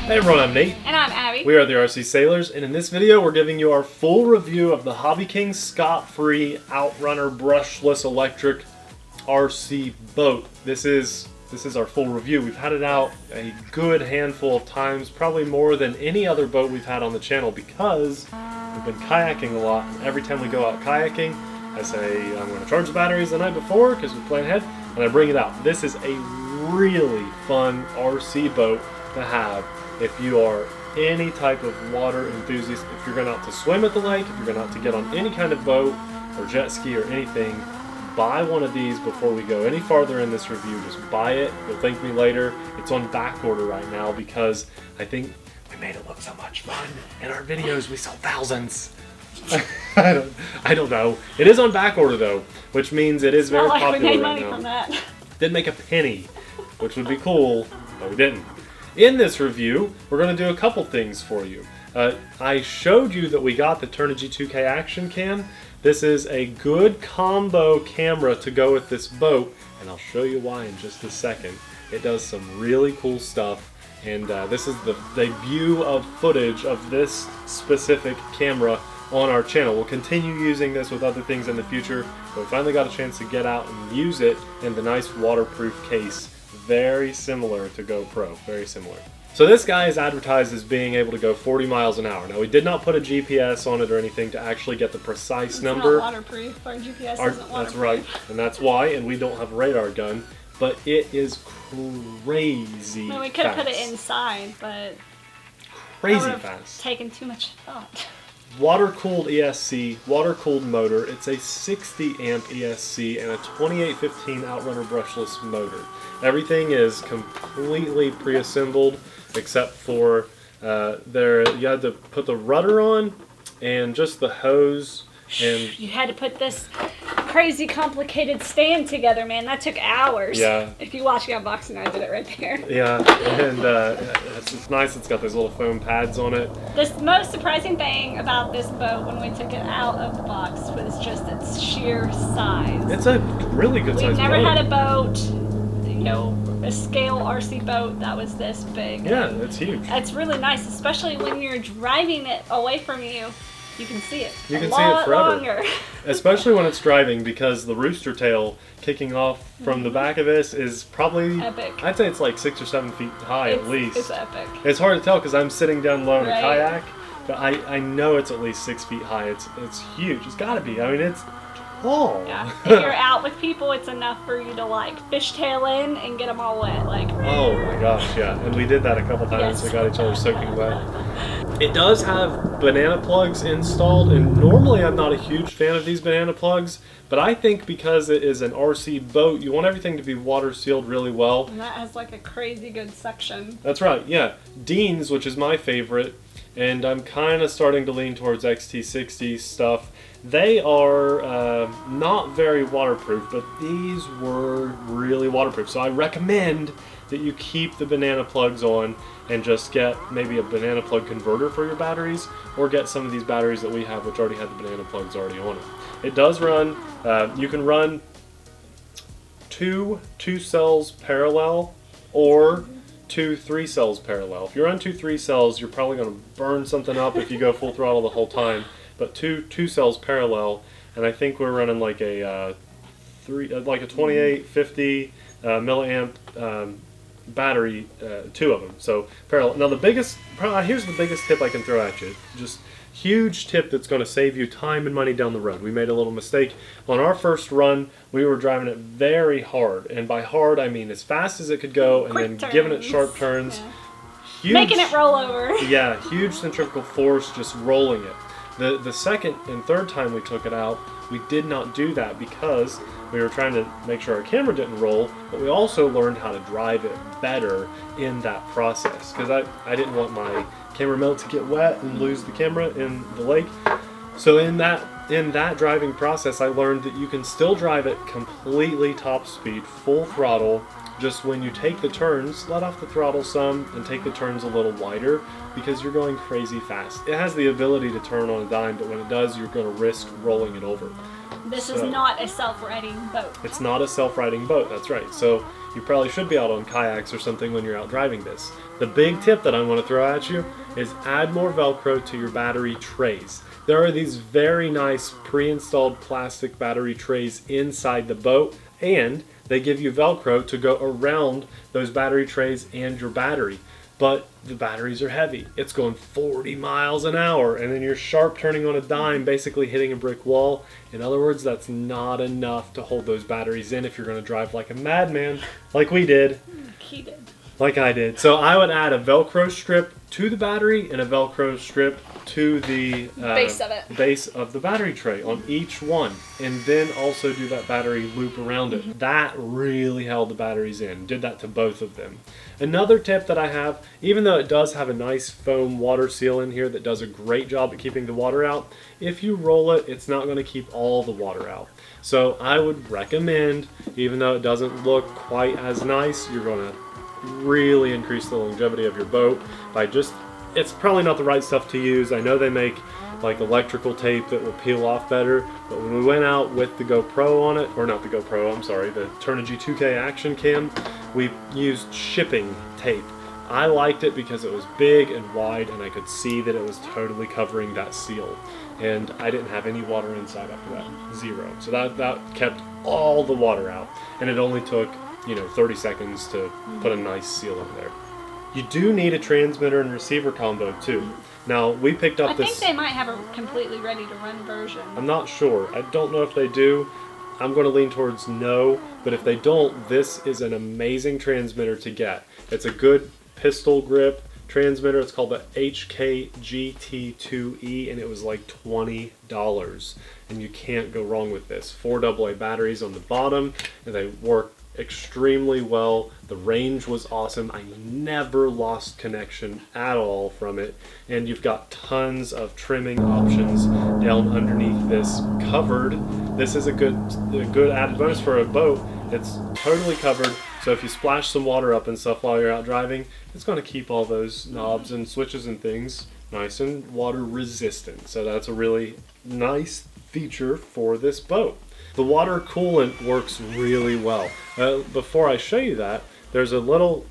Hey everyone, I'm Nate. And I'm Abby. We are the RC Sailors, and in this video we're giving you our full review of the HobbyKing ScottFree Outrunner Brushless Electric RC boat. This is our full review. We've had it out a good handful of times, probably more than any other boat we've had on the channel because we've been kayaking a lot. Every time we go out kayaking, I say I'm going to charge the batteries the night before because we plan ahead, and I bring it out. This is a really fun RC boat to have if you are any type of water enthusiast. If you're going out to swim at the lake, if you're going out to get on any kind of boat or jet ski or anything, buy one of these before we go any farther in this review. Just buy it. You'll thank me later. It's on back order right now because I think we made it look so much fun. In our videos, we sold thousands. I don't know. It is on back order though, which means it is very popular we made right money now. from that. Didn't make a penny, which would be cool, but we didn't. In this review, we're going to do a couple things for you. I showed you that we got the Turnigy 2K Action Cam. This is a good combo camera to go with this boat, and I'll show you why in just a second. It does some really cool stuff, and this is the debut of footage of this specific camera on our channel. We'll continue using this with other things in the future, but we finally got a chance to get out and use it in the nice waterproof case. Very similar to GoPro, very similar. So this guy is advertised as being able to go 40 miles an hour. Now we did not put a GPS on it or anything to actually get the precise number. It's not waterproof. Our GPS isn't waterproof. That's right, and that's why, and we don't have a radar gun, but it is crazy We could have fast. put it inside, but Crazy fast. taken too much thought. Water-cooled ESC, water-cooled motor. It's a 60 amp ESC and a 2815 Outrunner brushless motor. Everything is completely pre-assembled except for you had to put the rudder on and just the hose. And you had to put this crazy complicated stand together, man. That took hours. Yeah. If you watch the unboxing, I did it right there. yeah, and it's nice. It's got those little foam pads on it. The most surprising thing about this boat when we took it out of the box was just its sheer size. It's a really good size boat. We've never had a boat, a scale RC boat that was this big. Yeah, it's huge. It's really nice, especially when you're driving it away from you. You can see it. You can see it forever. Longer. Especially when it's driving, because the rooster tail kicking off from the back of this is probably epic. I'd say it's like 6 or 7 feet high at least. It's epic. It's hard to tell because I'm sitting down low in a Right. kayak, but I know it's at least 6 feet high. It's huge. It's got to be. I mean, it's tall. Yeah. If you're out with people, it's enough for you to fishtail in and get them all wet. Oh my gosh, yeah. And we did that a couple times. Yes. We got each other soaking wet. It does have banana plugs installed, and normally I'm not a huge fan of these banana plugs, but I think because it is an RC boat, you want everything to be water sealed really well. And that has a crazy good suction. That's right, yeah. Dean's, which is my favorite, and I'm kind of starting to lean towards XT60 stuff. They are not very waterproof, but these were really waterproof. So I recommend that you keep the banana plugs on and just get maybe a banana plug converter for your batteries, or get some of these batteries that we have which already have the banana plugs already on it. It does run, you can run two cells parallel or 2 3 cells parallel. If you run 2 3 cells, you're probably going to burn something up if you go full throttle the whole time. But two cells parallel, and I think we're running like a 2850 milliamp battery, 2 of them. So parallel. Now here's the biggest tip I can throw at you. Just huge tip that's going to save you time and money down the road. We made a little mistake on our first run. We were driving it very hard, and by hard I mean as fast as it could go, and Quick then giving it turns. sharp turns. Yeah. Huge, Making it roll over. Yeah, huge centrifugal force, just rolling it. The second and third time we took it out, we did not do that because we were trying to make sure our camera didn't roll, but we also learned how to drive it better in that process, because I didn't want my camera mount to get wet and lose the camera in the lake. So in that driving process, I learned that you can still drive it completely top speed, full throttle. Just when you take the turns, let off the throttle some and take the turns a little wider, because you're going crazy fast. It has the ability to turn on a dime, but when it does, you're going to risk rolling it over. This is not a self-riding boat. It's not a self-riding boat, that's right. So you probably should be out on kayaks or something when you're out driving this. The big tip that I want to throw at you is add more Velcro to your battery trays. There are these very nice pre-installed plastic battery trays inside the boat, and they give you Velcro to go around those battery trays and your battery. But the batteries are heavy. It's going 40 miles an hour, and then you're sharp turning on a dime, basically hitting a brick wall. In other words, that's not enough to hold those batteries in if you're going to drive like a madman, like we did. He did. Like I did. So I would add a Velcro strip to the battery and a Velcro strip to the base of the battery tray on each one, and then also do that battery loop around it. That really held the batteries in. Did that to both of them. Another tip that I have, even though it does have a nice foam water seal in here that does a great job at keeping the water out, if you roll it, it's not going to keep all the water out. So I would recommend, even though it doesn't look quite as nice, you're going to really increase the longevity of your boat by just, it's probably not the right stuff to use. I know they make like electrical tape that will peel off better, but when we went out with the GoPro on it, or not the GoPro, I'm sorry, the Turnigy 2K Action Cam, we used shipping tape. I liked it because it was big and wide, and I could see that it was totally covering that seal. And I didn't have any water inside after that, 0. So that kept all the water out, and it only took 30 seconds to put a nice seal in there. You do need a transmitter and receiver combo too. Now we picked up this. I think they might have a completely ready to run version. I'm not sure. I don't know if they do. I'm going to lean towards no, but if they don't, this is an amazing transmitter to get. It's a good pistol grip transmitter. It's called the HKGT2E, and it was like $20. And you can't go wrong with this. 4 AA batteries on the bottom, and they work extremely well. The range was awesome. I never lost connection at all from it, and you've got tons of trimming options down underneath this covered. This is a good added bonus for a boat. It's totally covered, so if you splash some water up and stuff while you're out driving, it's going to keep all those knobs and switches and things nice and water resistant. So that's a really nice feature for this boat. The water coolant works really well. Before I show you that, there's a little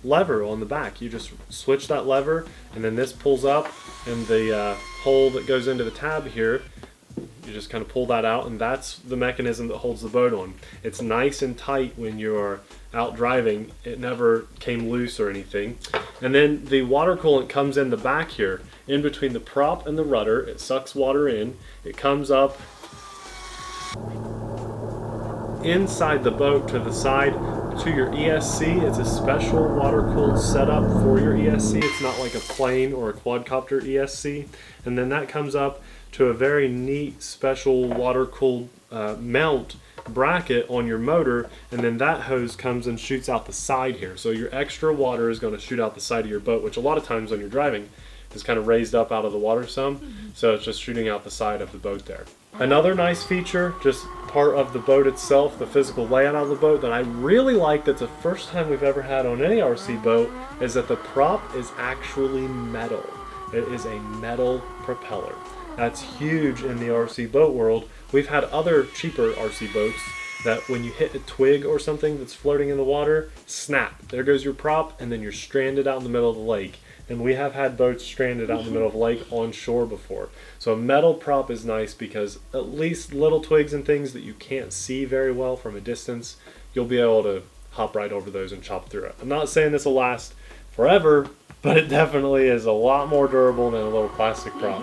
lever on the back. You just switch that lever, and then this pulls up, and the hole that goes into the tab here, you just kind of pull that out, and that's the mechanism that holds the boat on. It's nice and tight when you're out driving. It never came loose or anything. And then the water coolant comes in the back here, in between the prop and the rudder. It sucks water in. It comes up inside the boat to the side to your ESC. It's a special water-cooled setup for your ESC. It's not like a plane or a quadcopter ESC. And then that comes up to a very neat special water-cooled mount bracket on your motor, and then that hose comes and shoots out the side here. So your extra water is going to shoot out the side of your boat, which a lot of times when you're driving is kind of raised up out of the water some. So it's just shooting out the side of the boat there. Another nice feature, just part of the boat itself, the physical layout of the boat that I really like, that's the first time we've ever had on any RC boat, is that the prop is actually metal. It is a metal propeller. That's huge in the RC boat world. We've had other cheaper RC boats that when you hit a twig or something that's floating in the water, snap, there goes your prop, and then you're stranded out in the middle of the lake. And we have had boats stranded out in the middle of the lake on shore before. So a metal prop is nice because at least little twigs and things that you can't see very well from a distance, you'll be able to hop right over those and chop through it. I'm not saying this will last forever, but it definitely is a lot more durable than a little plastic prop.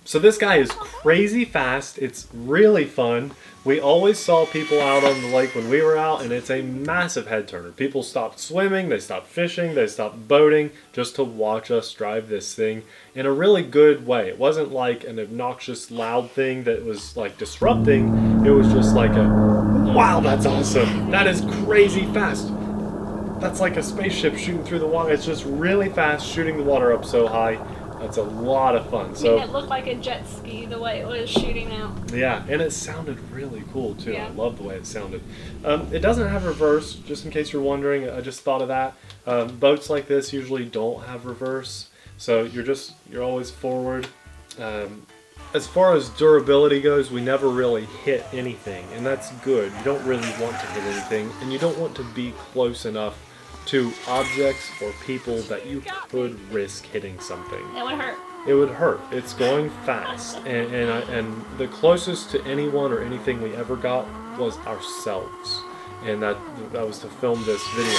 So this guy is crazy fast. It's really fun. We always saw people out on the lake when we were out, and it's a massive head turner. People stopped swimming, they stopped fishing, they stopped boating just to watch us drive this thing in a really good way. It wasn't like an obnoxious loud thing that was like disrupting. It was just like a, wow, that's awesome. That is crazy fast. That's like a spaceship shooting through the water. It's just really fast, shooting the water up so high. That's a lot of fun. So it looked like a jet ski the way it was shooting out. Yeah, and it sounded really cool too. Yeah. I love the way it sounded. It doesn't have reverse, just in case you're wondering. I just thought of that. Boats like this usually don't have reverse, so you're always forward. as far as durability goes, we never really hit anything, and that's good. You don't really want to hit anything, and you don't want to be close enough to objects or people that you could risk hitting something. It would hurt. It would hurt. It's going fast, and the closest to anyone or anything we ever got was ourselves, and that was to film this video.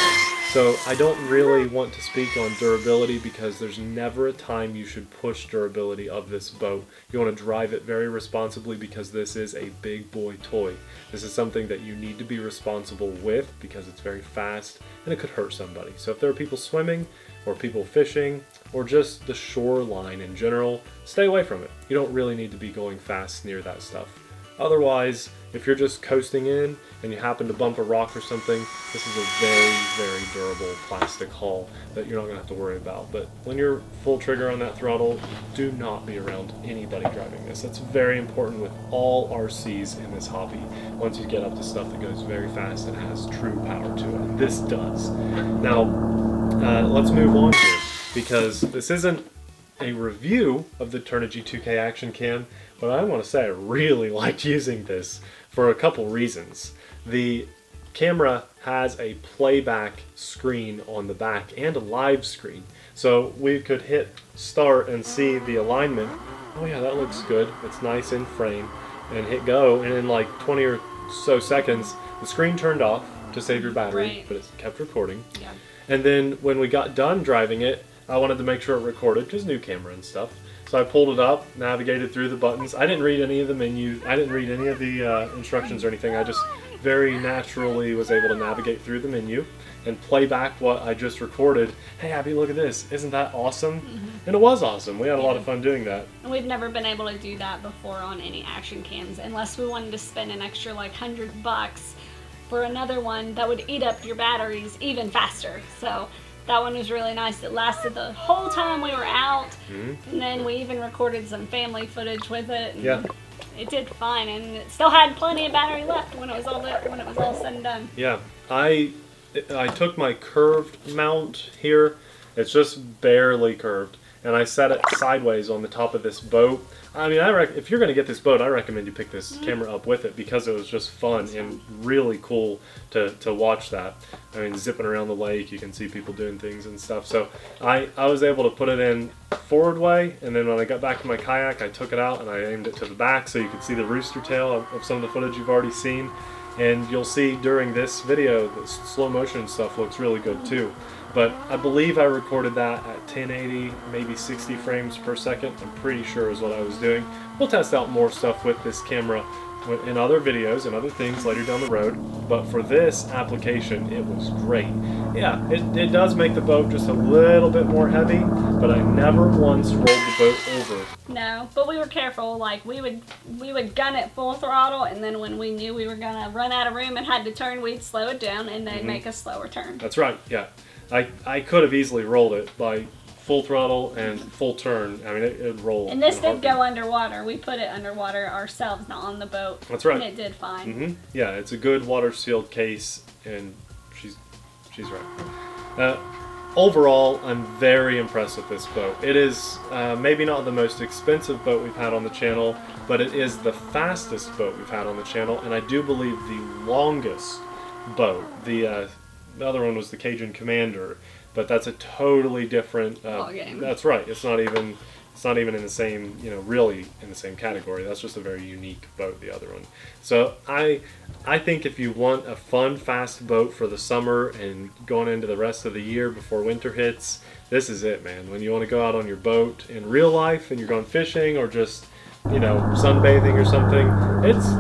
So I don't really want to speak on durability because there's never a time you should push durability of this boat. You want to drive it very responsibly because this is a big boy toy. This is something that you need to be responsible with because it's very fast and it could hurt somebody. So if there are people swimming or people fishing or just the shoreline in general, stay away from it. You don't really need to be going fast near that stuff. Otherwise, if you're just coasting in and you happen to bump a rock or something, this is a very, very durable plastic hull that you're not going to have to worry about. But when you're full trigger on that throttle, do not be around anybody driving this. That's very important with all RCs in this hobby. Once you get up to stuff that goes very fast and has true power to it. This does. Now, let's move on here because this isn't a review of the Turnigy 2K Action Cam, but I want to say I really liked using this for a couple reasons. The camera has a playback screen on the back and a live screen, so we could hit start and see the alignment. Oh yeah, that looks good. It's nice in frame, and hit go, and in like 20 or so seconds, the screen turned off to save your battery, but it kept recording. Yeah. And then when we got done driving it, I wanted to make sure it recorded because new camera and stuff. So I pulled it up, navigated through the buttons. I didn't read any of the menus. I didn't read any of the instructions or anything. I just very naturally was able to navigate through the menu and play back what I just recorded. Hey, Abby, look at this. Isn't that awesome? Mm-hmm. And it was awesome. We had a lot of fun doing that. And we've never been able to do that before on any action cams unless we wanted to spend an extra like $100 for another one that would eat up your batteries even faster. So that one was really nice. It lasted the whole time we were out, and then we even recorded some family footage with it. And yeah, it did fine, and it still had plenty of battery left when it was all said and done. Yeah, I took my curved mount here. It's just barely curved, and I set it sideways on the top of this boat. I mean, if you're going to get this boat, I recommend you pick this camera up with it because it was just fun and really cool to watch that. I mean, zipping around the lake, you can see people doing things and stuff. So I was able to put it in forward way, and then when I got back to my kayak, I took it out and I aimed it to the back so you could see the rooster tail of some of the footage you've already seen. And you'll see during this video, the slow motion stuff looks really good too. But I believe I recorded that at 1080, maybe 60 frames per second. I'm pretty sure is what I was doing. We'll test out more stuff with this camera in other videos and other things later down the road. But for this application, it was great. Yeah, it does make the boat just a little bit more heavy, but I never once rolled the boat over. No, but we were careful. Like we would gun it full throttle, and then when we knew we were gonna run out of room and had to turn, we'd slow it down and then make a slower turn. That's right. Yeah. I could have easily rolled it by full throttle and full turn. I mean, it'd roll. And this did go underwater. We put it underwater ourselves, not on the boat. That's right. And it did fine. Yeah, it's a good water sealed case, and she's right. Overall, I'm very impressed with this boat. It is maybe not the most expensive boat we've had on the channel, but it is the fastest boat we've had on the channel, and I do believe the longest boat. The other one was the Cajun Commander, but that's a totally different ballgame. That's right. It's not even in the same, really in the same category. That's just a very unique boat, the other one. So I think if you want a fun, fast boat for the summer and going into the rest of the year before winter hits, this is it, man. When you want to go out on your boat in real life and you're going fishing or just sunbathing or something,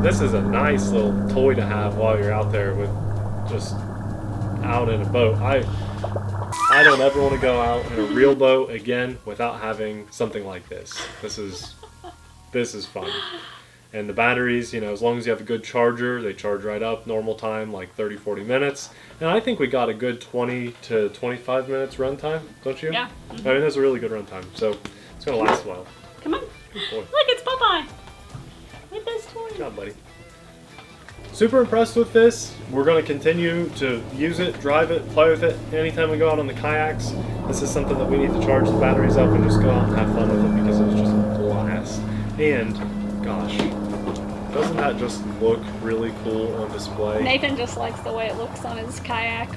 this is a nice little toy to have while you're out there with just out in a boat. I don't ever want to go out in a real boat again without having something like this. This is fun. And the batteries, as long as you have a good charger, they charge right up, normal time, like 30-40 minutes. And I think we got a good 20 to 25 minutes run time, don't you? Yeah. I mean, that's a really good run time, so it's going to last a while. Come on. Good boy. Look, it's Popeye. With this toy. Good job, buddy. Super impressed with this. We're going to continue to use it, drive it, play with it anytime we go out on the kayaks. This is something that we need to charge the batteries up and just go out and have fun with it because it was just a blast. And, gosh, doesn't that just look really cool on display? Nathan just likes the way it looks on his kayak.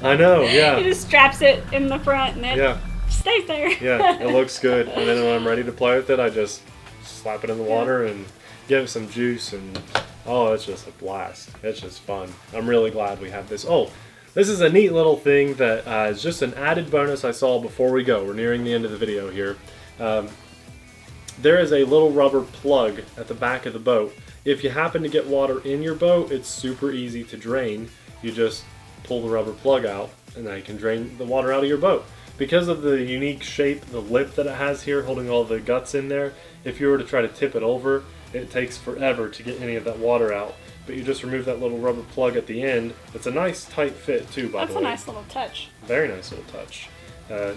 I know, yeah. He just straps it in the front and it stays there. Yeah, it looks good. And then when I'm ready to play with it, I just slap it in the water and give it some juice, and oh, it's just a blast. It's just fun. I'm really glad we have this. Oh, this is a neat little thing that is just an added bonus I saw before we go. We're nearing the end of the video here. There is a little rubber plug at the back of the boat. If you happen to get water in your boat, it's super easy to drain. You just pull the rubber plug out, and now you can drain the water out of your boat. Because of the unique shape, the lip that it has here, holding all the guts in there, if you were to try to tip it over, it takes forever to get any of that water out. But you just remove that little rubber plug at the end. It's a nice tight fit too, by the way. That's a nice little touch. Very nice little touch.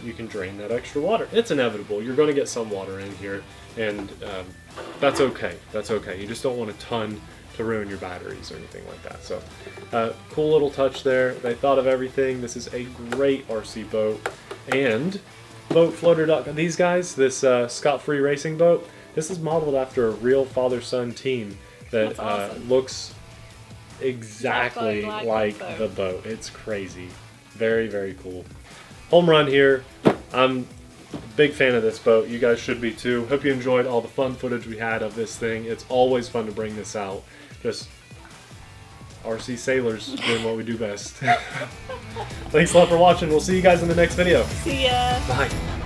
You can drain that extra water. It's inevitable. You're going to get some water in here, and that's okay. That's okay. You just don't want a ton to ruin your batteries or anything like that. So, cool little touch there. They thought of everything. This is a great RC boat. And BoatFloater.com. These guys, this ScottFree racing boat, this is modeled after a real father-son team that awesome. Looks exactly like the boat. It's crazy. Very, very cool. Home run here. I'm a big fan of this boat. You guys should be too. Hope you enjoyed all the fun footage we had of this thing. It's always fun to bring this out. Just RC Sailors doing what we do best. Thanks a lot for watching. We'll see you guys in the next video. See ya. Bye.